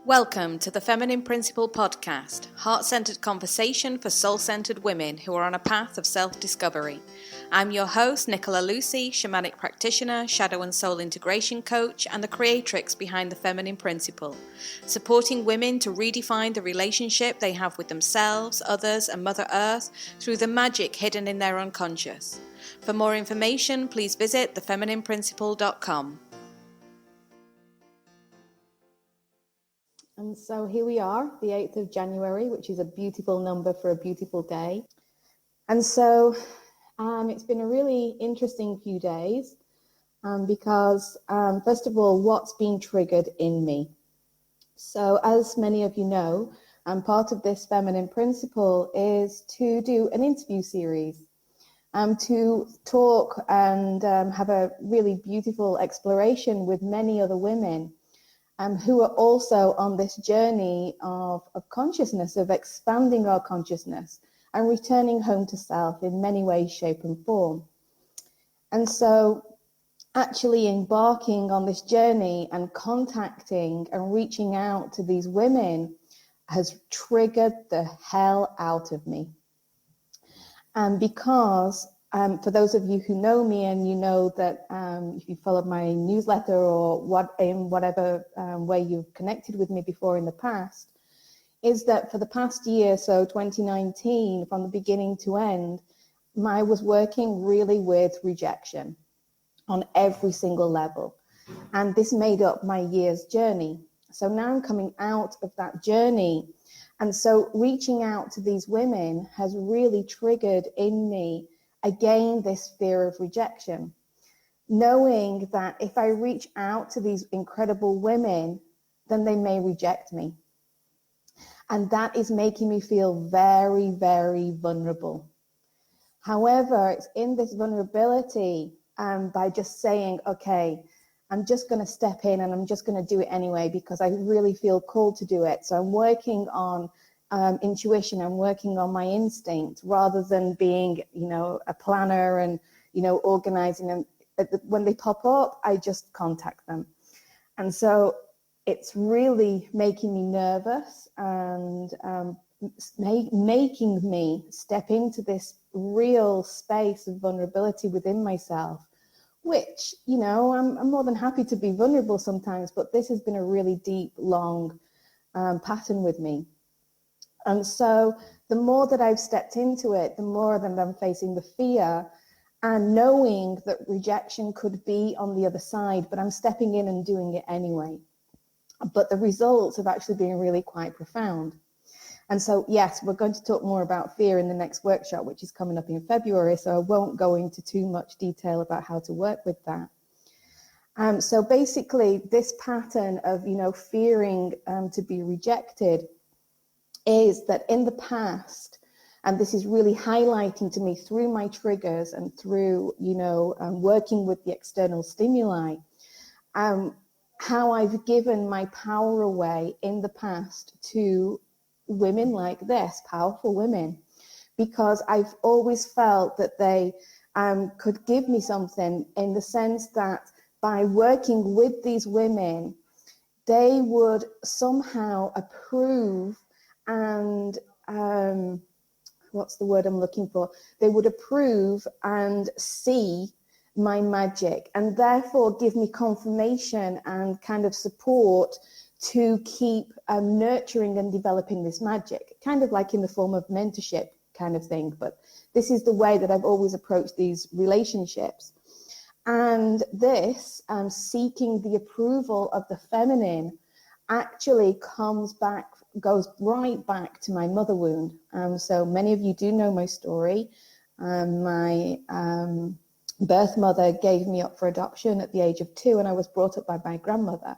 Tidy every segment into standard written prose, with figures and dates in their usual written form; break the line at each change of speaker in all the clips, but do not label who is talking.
Welcome to the Feminine Principle podcast, heart-centered conversation for soul-centered women who are on a path of self-discovery. I'm your host, Nicola Lucy, shamanic practitioner, shadow and soul integration coach, and the creatrix behind the Feminine Principle, supporting women to redefine the relationship they have with themselves, others, and Mother Earth through the magic hidden in their unconscious. For more information, please visit thefeminineprinciple.com.
And so here we are, the 8th of January, which is a beautiful number for a beautiful day. And so it's been a really interesting few days because, first of all, what's been triggered in me? So as many of you know, part of this Feminine Principle is to do an interview series, to talk and have a really beautiful exploration with many other women who are also on this journey of consciousness, of expanding our consciousness and returning home to self in many ways, shape and form. And so actually embarking on this journey and contacting and reaching out to these women has triggered the hell out of me. Because for those of you who know me and you know that if you followed my newsletter or whatever way you've connected with me before in the past, is that for the past year, so 2019, from the beginning to end, I was working really with rejection on every single level. And this made up my year's journey. So now I'm coming out of that journey. And so reaching out to these women has really triggered in me again, this fear of rejection, knowing that if I reach out to these incredible women, then they may reject me. And that is making me feel very, very vulnerable. However, it's in this vulnerability by just saying, okay, I'm just going to step in and I'm just going to do it anyway because I really feel called to do it. So I'm working on intuition, I'm working on my instinct rather than being, a planner and, organizing them. When they pop up, I just contact them. And so it's really making me nervous and making me step into this real space of vulnerability within myself, which, I'm more than happy to be vulnerable sometimes, but this has been a really deep, long pattern with me. And so the more that I've stepped into it, the more that I'm facing the fear and knowing that rejection could be on the other side, but I'm stepping in and doing it anyway. But the results have actually been really quite profound. And so, yes, we're going to talk more about fear in the next workshop, which is coming up in February. So I won't go into too much detail about how to work with that. So basically, this pattern of, fearing to be rejected is that in the past, and this is really highlighting to me through my triggers and through, working with the external stimuli, how I've given my power away in the past to women like this, powerful women, because I've always felt that they could give me something in the sense that by working with these women, they would somehow approve and what's the word I'm looking for? They would approve and see my magic and therefore give me confirmation and kind of support to keep nurturing and developing this magic, kind of like in the form of mentorship kind of thing. But this is the way that I've always approached these relationships. And this seeking the approval of the feminine actually goes right back to my mother wound. So many of you do know my story. My birth mother gave me up for adoption at the age of 2, and I was brought up by my grandmother.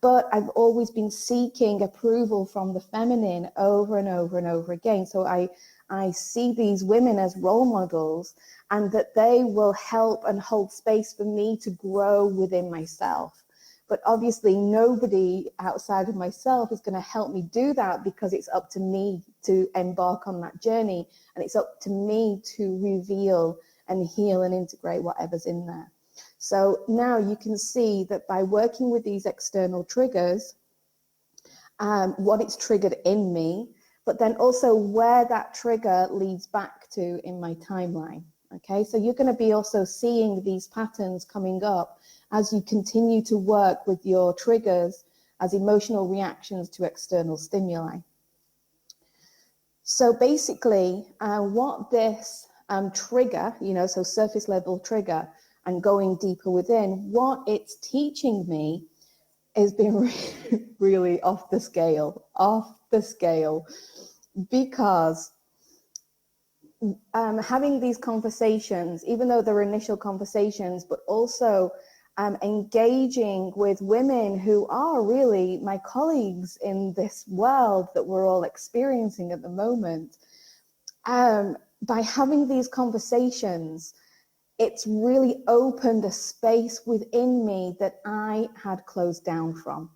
But I've always been seeking approval from the feminine over and over and over again. So I see these women as role models and that they will help and hold space for me to grow within myself. But obviously nobody outside of myself is going to help me do that because it's up to me to embark on that journey. And it's up to me to reveal and heal and integrate whatever's in there. So now you can see that by working with these external triggers, what it's triggered in me, but then also where that trigger leads back to in my timeline. Okay, so you're going to be also seeing these patterns coming up as you continue to work with your triggers as emotional reactions to external stimuli. So basically, what this trigger, so surface level trigger and going deeper within, what it's teaching me is being really off the scale, because having these conversations, even though they're initial conversations, but also engaging with women who are really my colleagues in this world that we're all experiencing at the moment, by having these conversations, it's really opened a space within me that I had closed down from.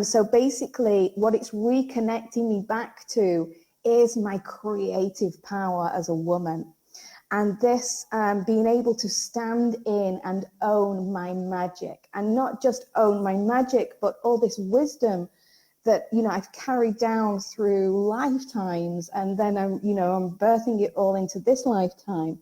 So basically, what it's reconnecting me back to is my creative power as a woman. And this being able to stand in and own my magic, and not just own my magic, but all this wisdom that, I've carried down through lifetimes, and then I'm birthing it all into this lifetime.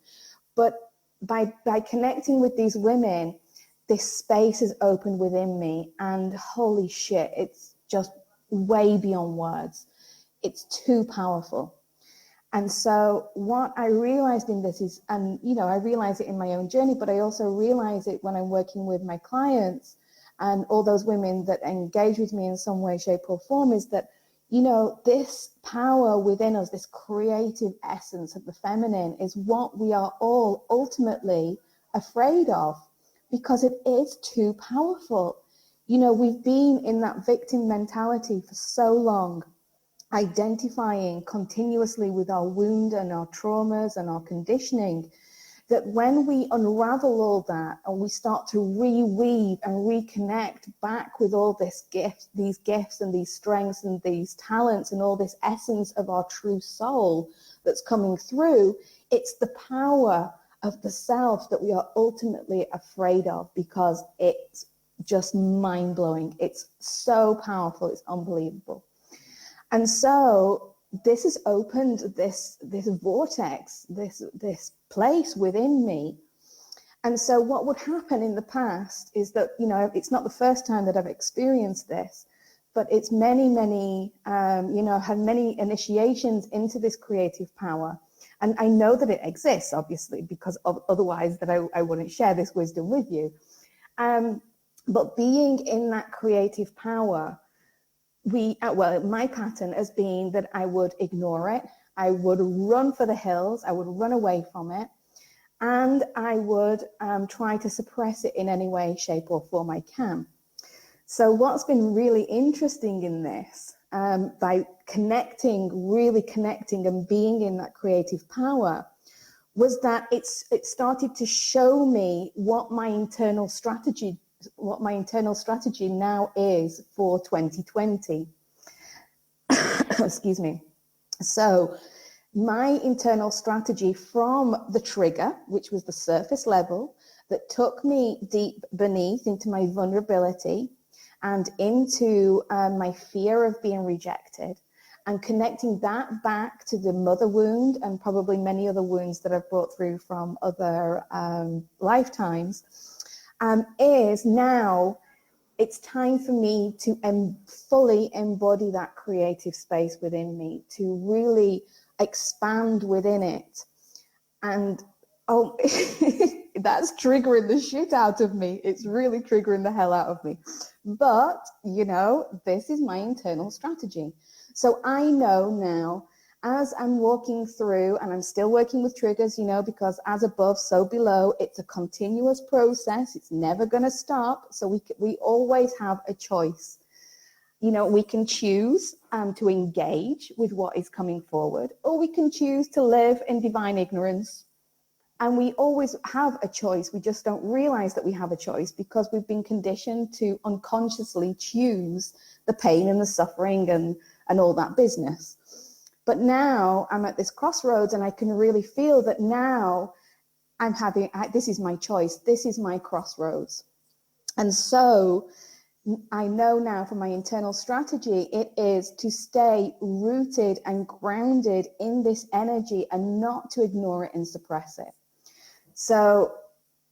But by connecting with these women, this space is opened within me, and holy shit, it's just way beyond words. It's too powerful. And so what I realized in this is, and I realize it in my own journey, but I also realize it when I'm working with my clients and all those women that engage with me in some way, shape, or form, is that, this power within us, this creative essence of the feminine, is what we are all ultimately afraid of, because it is too powerful. We've been in that victim mentality for so long, identifying continuously with our wound and our traumas and our conditioning, that when we unravel all that and we start to reweave and reconnect back with all these gifts and these strengths and these talents and all this essence of our true soul that's coming through, it's the power of the self that we are ultimately afraid of, because it's just mind-blowing. It's so powerful, it's unbelievable. And so this has opened this vortex, this place within me. And so what would happen in the past is that, it's not the first time that I've experienced this, but it's many, had many initiations into this creative power. And I know that it exists, obviously, because otherwise that I wouldn't share this wisdom with you. But being in that creative power, my pattern has been that I would ignore it. I would run for the hills. I would run away from it. And I would try to suppress it in any way, shape, or form I can. So what's been really interesting in this, by really connecting and being in that creative power, was that it started to show me what my internal strategy now is for 2020. Excuse me. So my internal strategy from the trigger, which was the surface level, that took me deep beneath into my vulnerability and into my fear of being rejected, and connecting that back to the mother wound and probably many other wounds that I've brought through from other lifetimes, is now it's time for me to fully embody that creative space within me, to really expand within it. And that's triggering the shit out of me. It's really triggering the hell out of me. But, this is my internal strategy. So I know now, as I'm walking through, and I'm still working with triggers, because as above, so below, it's a continuous process. It's never going to stop. So we always have a choice. We can choose to engage with what is coming forward, or we can choose to live in divine ignorance. And we always have a choice. We just don't realize that we have a choice, because we've been conditioned to unconsciously choose the pain and the suffering and all that business. But now I'm at this crossroads, and I can really feel that now this is my choice. This is my crossroads. And so I know now from my internal strategy, it is to stay rooted and grounded in this energy and not to ignore it and suppress it. So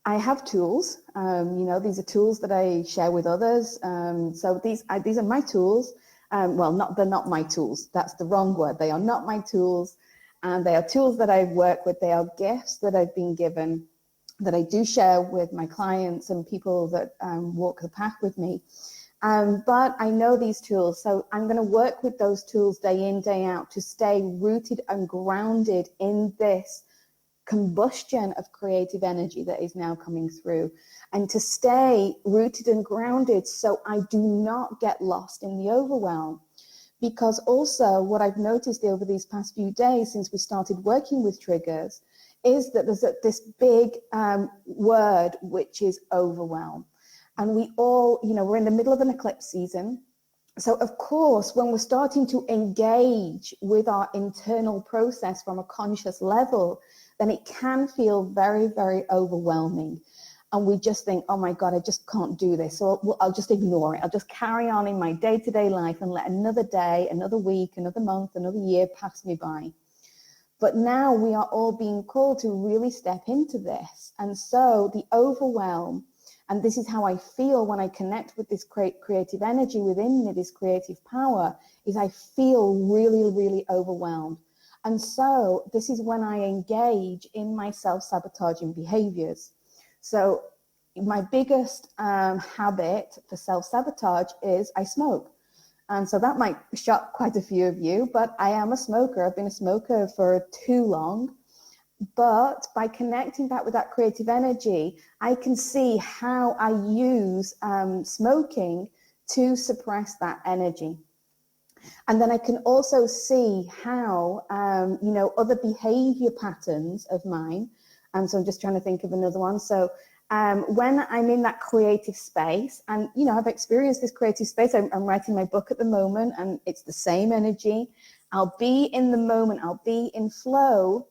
I have tools, these are tools that I share with others. So these are my tools. They're not my tools. That's the wrong word. They are not my tools. And they are tools that I work with. They are gifts that I've been given that I do share with my clients and people that walk the path with me. But I know these tools, so I'm going to work with those tools day in, day out to stay rooted and grounded in this combustion of creative energy that is now coming through, and to stay rooted and grounded so I do not get lost in the overwhelm. Because also what I've noticed over these past few days since we started working with triggers is that there's this big word, which is overwhelm. And we all, we're in the middle of an eclipse season. So of course, when we're starting to engage with our internal process from a conscious level, then it can feel very, very overwhelming. And we just think, oh my God, I just can't do this. So I'll just ignore it. I'll just carry on in my day-to-day life and let another day, another week, another month, another year pass me by. But now we are all being called to really step into this. And so the overwhelm, and this is how I feel when I connect with this creative energy within me, this creative power, is I feel really, really overwhelmed. And so this is when I engage in my self-sabotaging behaviors. So my biggest habit for self-sabotage is I smoke. And so that might shock quite a few of you, but I am a smoker. I've been a smoker for too long. But by connecting that with that creative energy, I can see how I use smoking to suppress that energy. And then I can also see how, other behavior patterns of mine. And so I'm just trying to think of another one. So when I'm in that creative space, and, I've experienced this creative space, I'm writing my book at the moment, and it's the same energy. I'll be in the moment, I'll be in flow,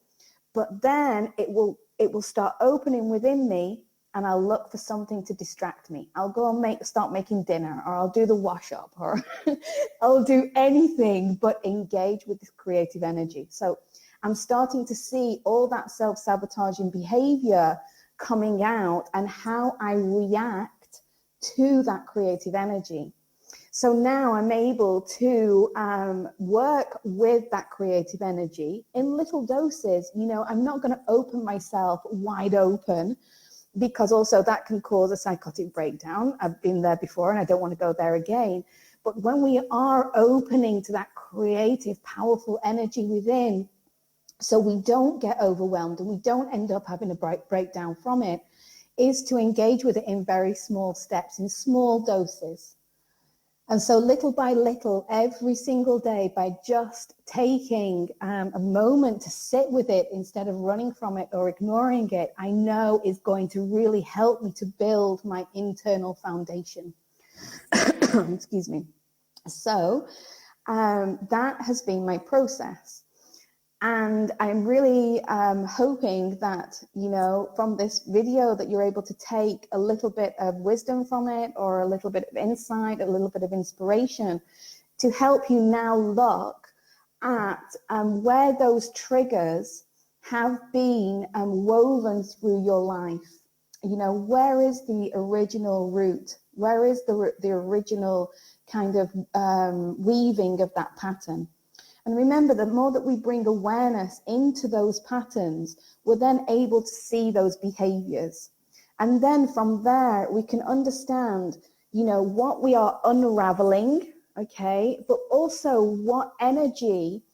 but then it will start opening within me, and I'll look for something to distract me. I'll go and start making dinner, or I'll do the wash up, or I'll do anything but engage with this creative energy. So I'm starting to see all that self-sabotaging behavior coming out and how I react to that creative energy. So now I'm able to work with that creative energy in little doses. I'm not going to open myself wide open, because also that can cause a psychotic breakdown. I've been there before and I don't want to go there again. But when we are opening to that creative, powerful energy within, so we don't get overwhelmed and we don't end up having a breakdown from it, is to engage with it in very small steps, in small doses. And so little by little, every single day, by just taking a moment to sit with it instead of running from it or ignoring it, I know is going to really help me to build my internal foundation. Excuse me. So that has been my process. And I'm really hoping that, from this video that you're able to take a little bit of wisdom from it, or a little bit of insight, a little bit of inspiration to help you now look at where those triggers have been woven through your life. Where is the original root? Where is the original kind of weaving of that pattern? And remember, the more that we bring awareness into those patterns, we're then able to see those behaviors. And then from there, we can understand, what we are unraveling, okay, but also what energy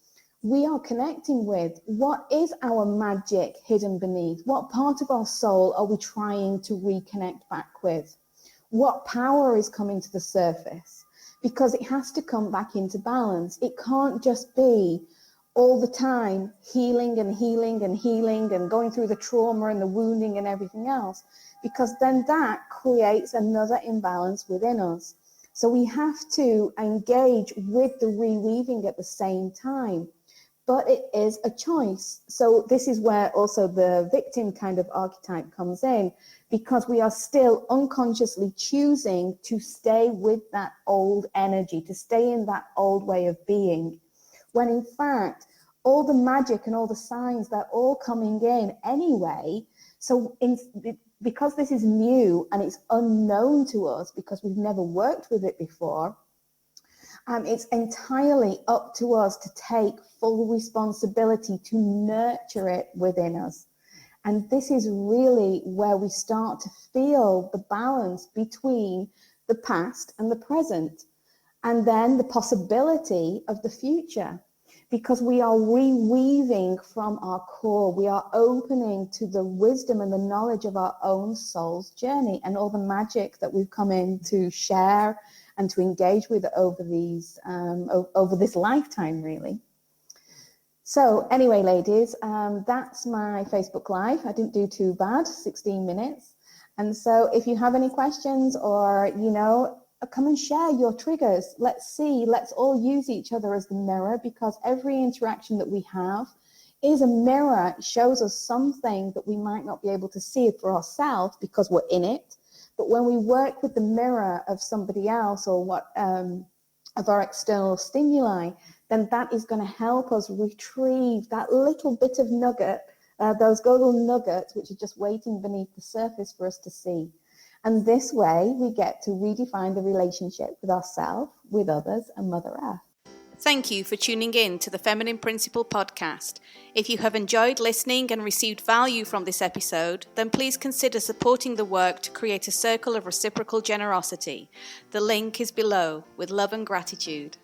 we are connecting with. What is our magic hidden beneath? What part of our soul are we trying to reconnect back with? What power is coming to the surface? Because it has to come back into balance. It can't just be all the time healing and healing and healing and going through the trauma and the wounding and everything else, because then that creates another imbalance within us. So we have to engage with the reweaving at the same time. but it is a choice. So this is where also the victim kind of archetype comes in, because we are still unconsciously choosing to stay with that old energy, to stay in that old way of being, when in fact, all the magic and all the signs, they're all coming in anyway. So because this is new and it's unknown to us, because we've never worked with it before, it's entirely up to us to take full responsibility to nurture it within us. And this is really where we start to feel the balance between the past and the present, and then the possibility of the future, because we are reweaving from our core. We are opening to the wisdom and the knowledge of our own soul's journey and all the magic that we've come in to share and to engage with over this lifetime, really. So anyway, ladies, that's my Facebook Live. I didn't do too bad, 16 minutes. And so if you have any questions, or, come and share your triggers. Let's all use each other as the mirror, because every interaction that we have is a mirror. It shows us something that we might not be able to see for ourselves because we're in it. But when we work with the mirror of somebody else, or of our external stimuli, then that is going to help us retrieve that little bit of nugget, those golden nuggets, which are just waiting beneath the surface for us to see. And this way, we get to redefine the relationship with ourselves, with others, and Mother Earth.
Thank you for tuning in to the Feminine Principle podcast. If you have enjoyed listening and received value from this episode, then please consider supporting the work to create a circle of reciprocal generosity. The link is below, with love and gratitude.